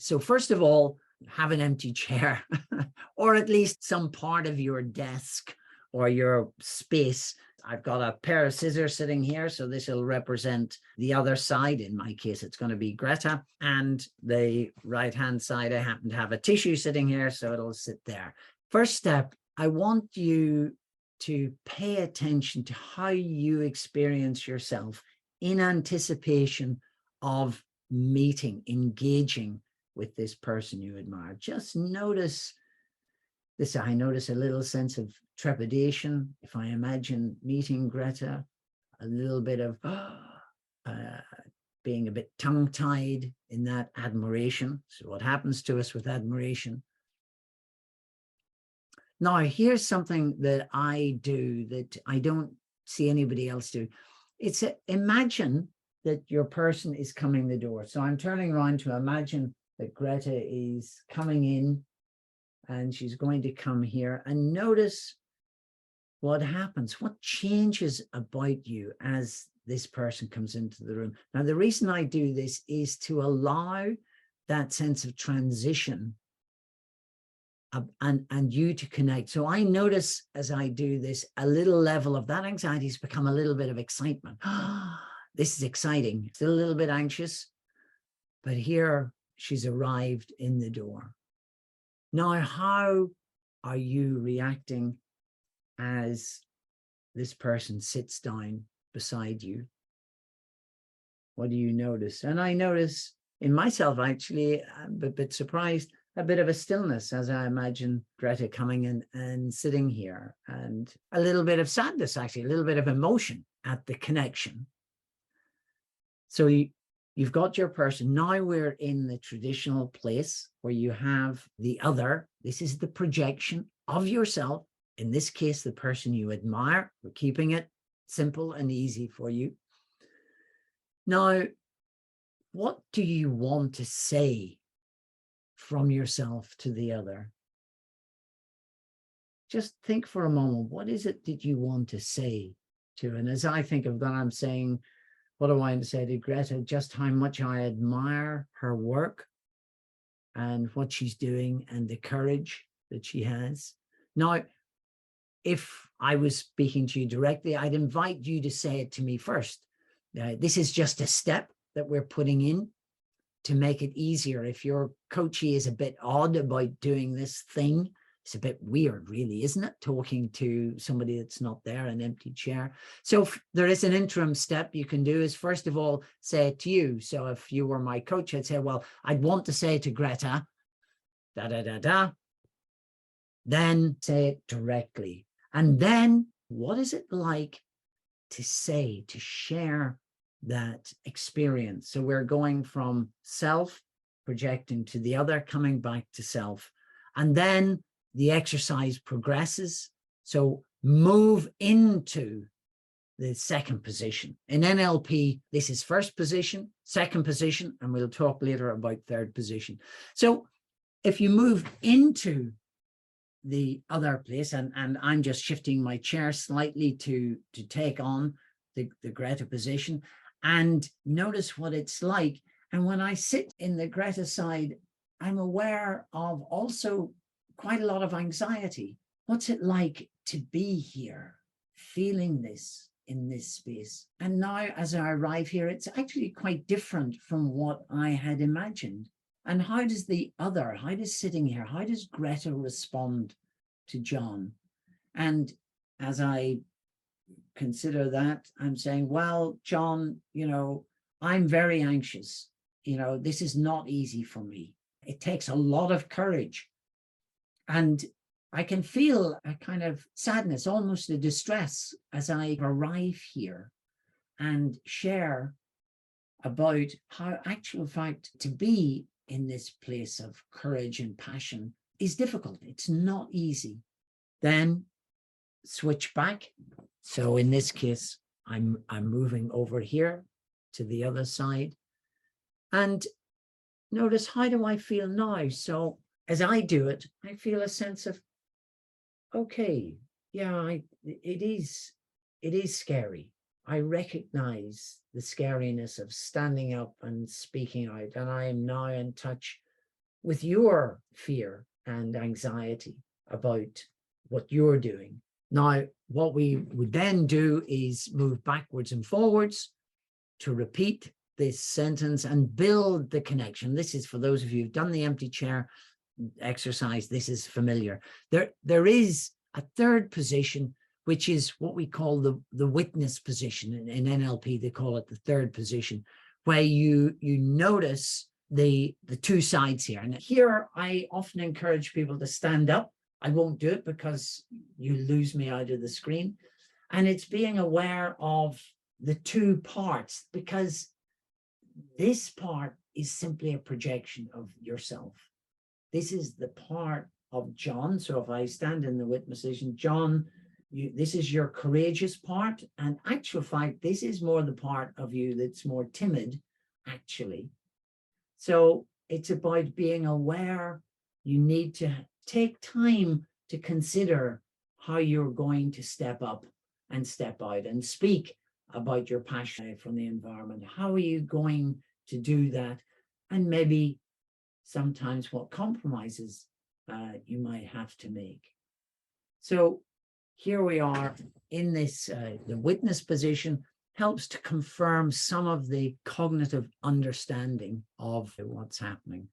So first of all, have an empty chair or at least some part of your desk or your space. I've got a pair of scissors sitting here, so this will represent the other side. In my case, it's going to be Greta, and the right-hand side, I happen to have a tissue sitting here, so it'll sit there. First step, I want you to pay attention to how you experience yourself in anticipation of meeting, engaging with this person you admire. Just notice this. I notice a little sense of trepidation. If I imagine meeting Greta, a little bit of being a bit tongue-tied in that admiration. So what happens to us with admiration? Now, here's something that I do that I don't see anybody else do. It's imagine that your person is coming the door. So I'm turning around to imagine that Greta is coming in and she's going to come here, and notice what happens, what changes about you as this person comes into the room. Now, the reason I do this is to allow that sense of transition and you to connect. So I notice as I do this, a little level of that anxiety has become a little bit of excitement. This is exciting. Still a little bit anxious, but here she's arrived in the door. Now, how are you reacting as this person sits down beside you? What do you notice? And I notice in myself, actually, I'm a bit surprised, a bit of a stillness as I imagine Greta coming in and sitting here, and a little bit of sadness, actually, a little bit of emotion at the connection. So you've got your person. Now we're in the traditional place where you have the other. This is the projection of yourself. In this case, the person you admire. We're keeping it simple and easy for you. Now, what do you want to say from yourself to the other? Just think for a moment. What is it that you want to say to? And as I think of that, I'm saying, what do I want to say to Greta? Just how much I admire her work and what she's doing and the courage that she has. Now, if I was speaking to you directly, I'd invite you to say it to me first. This is just a step that we're putting in to make it easier. If your coachee is a bit odd about doing this thing, it's a bit weird, really, isn't it? Talking to somebody that's not there, an empty chair. So if there is an interim step you can do is, first of all, say it to you. So if you were my coach, I'd say, well, I'd want to say to Greta, da, da, da, da. Then say it directly. And then what is it like to say, to share that experience? So we're going from self, projecting to the other, coming back to self. And then the exercise progresses. So move into the second position. In NLP, this is first position, second position, and we'll talk later about third position. So if you move into the other place, and I'm just shifting my chair slightly to take on the Greta position, and notice what it's like. And when I sit in the Greta side, I'm aware of also quite a lot of anxiety. What's it like to be here, feeling this in this space? And now as I arrive here, it's actually quite different from what I had imagined. And how does the other, how does sitting here, how does Greta respond to John? And as I consider that, I'm saying, well, John, you know, I'm very anxious. You know, this is not easy for me. It takes a lot of courage. And I can feel a kind of sadness, almost a distress, as I arrive here and share about how, actual fact, to be in this place of courage and passion is difficult. It's not easy. Then switch back. So in this case, I'm moving over here to the other side. And notice, how do I feel now? So as I do it, I feel a sense of, okay, yeah, it is scary. I recognize the scariness of standing up and speaking out, and I am now in touch with your fear and anxiety about what you're doing. Now, what we would then do is move backwards and forwards to repeat this sentence and build the connection. This is for those of you who've done the empty chair exercise. This is familiar. There is a third position, which is what we call the witness position. In NLP, they call it the third position, where you notice the two sides here. And here I often encourage people to stand up. I won't do it because you lose me out of the screen. And it's being aware of the two parts, because this part is simply a projection of yourself. This is the part of John. So if I stand in the witness position, John, this is your courageous part. And actual fact, this is more the part of you that's more timid, actually. So it's about being aware. You need to take time to consider how you're going to step up and step out and speak about your passion from the environment. How are you going to do that? And maybe sometimes what compromises you might have to make. So here we are in this, the witness position helps to confirm some of the cognitive understanding of what's happening.